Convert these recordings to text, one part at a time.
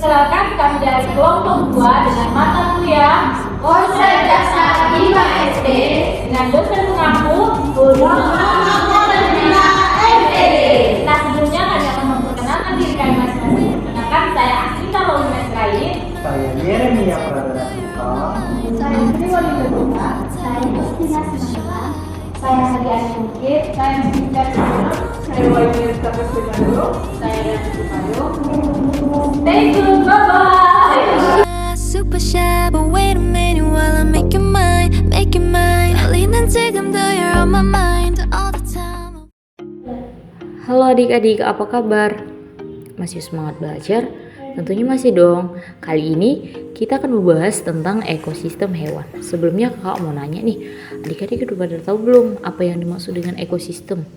Silakan kami dari kelompok 2 dengan mata kuliah Konsep Dasar 5 SD dengan dosen mengaku Guru Muhammad MPD. Nah, sebelumnya kami akan memperkenalkan diri kami masing-masing. Perkenalkan, saya Asita Laulina Serain. Saya Yeremia Pradana Sito. Saya Sri Walida Bunga. Saya Justina Simanjuntak. Saya Hadi Asyukit. Saya Sinta Cina. Saya Wahyu Tapas Bidaro. Saya Rani Supayo. Stay tuned, bye-bye! Super shy, but wait a minute while I make you mine. 달리는 지금도 you're on my mind all the time. Halo adik-adik, apa kabar? Masih semangat belajar? Tentunya masih dong. Kali ini kita akan membahas tentang ekosistem hewan. Sebelumnya kakak mau nanya nih, adik-adik udah pada tahu belum apa yang dimaksud dengan ekosistem?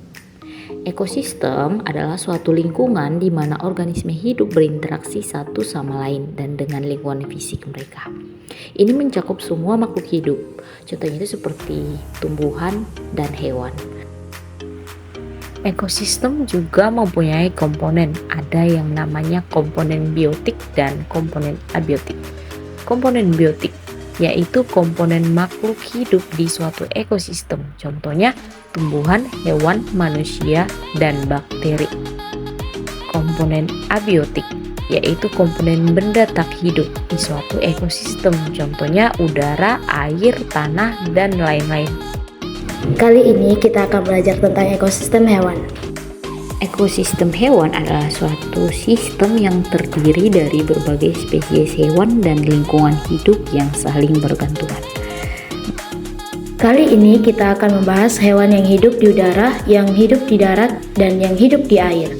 Ekosistem adalah suatu lingkungan di mana organisme hidup berinteraksi satu sama lain dan dengan lingkungan fisik mereka. Ini mencakup semua makhluk hidup. Contohnya itu seperti tumbuhan dan hewan. Ekosistem juga mempunyai komponen. Ada yang namanya komponen biotik dan komponen abiotik. Komponen biotik yaitu komponen makhluk hidup di suatu ekosistem. Contohnya tumbuhan, hewan, manusia, dan bakteri. Komponen abiotik yaitu komponen benda tak hidup di suatu ekosistem. Contohnya udara, air, tanah, dan lain-lain. Kali ini kita akan belajar tentang ekosistem hewan. Ekosistem hewan adalah suatu sistem yang terdiri dari berbagai spesies hewan dan lingkungan hidup yang saling bergantungan. Kali ini kita akan membahas hewan yang hidup di udara, yang hidup di darat, dan yang hidup di air.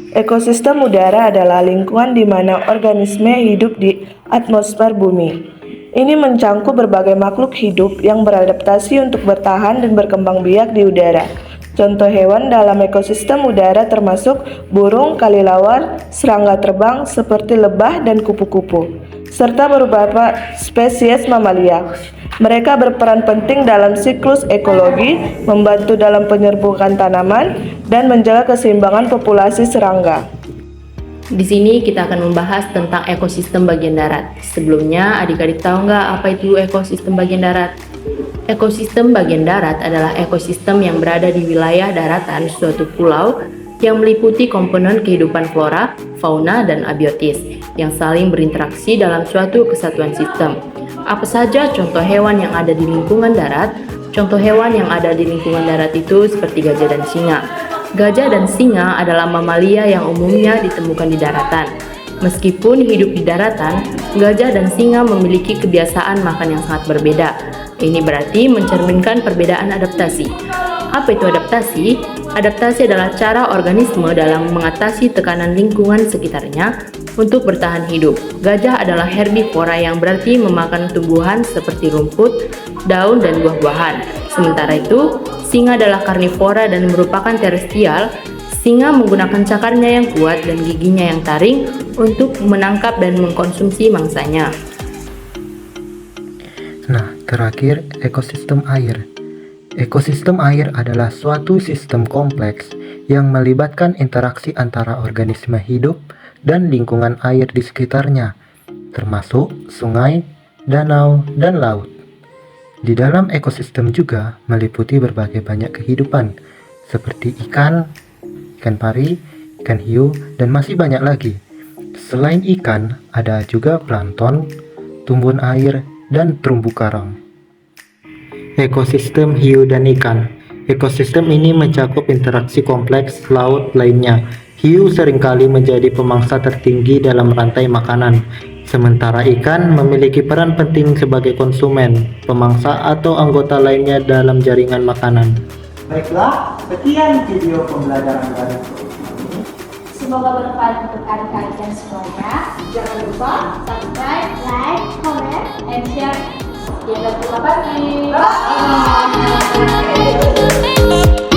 Ekosistem udara adalah lingkungan di mana organisme hidup di atmosfer bumi. Ini mencangkup berbagai makhluk hidup yang beradaptasi untuk bertahan dan berkembang biak di udara. Contoh hewan dalam ekosistem udara termasuk burung, kelelawar, serangga terbang seperti lebah dan kupu-kupu, serta beberapa spesies mamalia. Mereka berperan penting dalam siklus ekologi, membantu dalam penyerbukan tanaman, dan menjaga keseimbangan populasi serangga. Di sini kita akan membahas tentang ekosistem bagian darat. Sebelumnya, adik-adik tahu nggak apa itu ekosistem bagian darat? Ekosistem bagian darat adalah ekosistem yang berada di wilayah daratan suatu pulau yang meliputi komponen kehidupan flora, fauna, dan abiotis yang saling berinteraksi dalam suatu kesatuan sistem. Apa saja contoh hewan yang ada di lingkungan darat? Contoh hewan yang ada di lingkungan darat itu seperti gajah dan singa. Gajah dan singa adalah mamalia yang umumnya ditemukan di daratan. Meskipun hidup di daratan, gajah dan singa memiliki kebiasaan makan yang sangat berbeda. Ini berarti mencerminkan perbedaan adaptasi. Apa itu adaptasi? Adaptasi adalah cara organisme dalam mengatasi tekanan lingkungan sekitarnya untuk bertahan hidup. Gajah adalah herbivora yang berarti memakan tumbuhan seperti rumput, daun, dan buah-buahan. Sementara itu, singa adalah karnivora dan merupakan terestrial. Singa menggunakan cakarnya yang kuat dan giginya yang taring untuk menangkap dan mengkonsumsi mangsanya. Nah, terakhir ekosistem air. Ekosistem air adalah suatu sistem kompleks yang melibatkan interaksi antara organisme hidup dan lingkungan air di sekitarnya, termasuk sungai, danau, dan laut. Di dalam ekosistem juga meliputi berbagai banyak kehidupan, seperti ikan, ikan pari, ikan hiu, dan masih banyak lagi. Selain ikan, ada juga plankton, tumbuhan air, dan terumbu karang. Ekosistem hiu dan ikan. Ekosistem ini mencakup interaksi kompleks laut lainnya. Hiu seringkali menjadi pemangsa tertinggi dalam rantai makanan, sementara ikan memiliki peran penting sebagai konsumen, pemangsa, atau anggota lainnya dalam jaringan makanan. Baiklah, sekian video pembelajaran dari ini. Semoga bermanfaat untuk adik-adik semuanya. Jangan lupa subscribe, like, comment, and share. Terima kasih. Bye.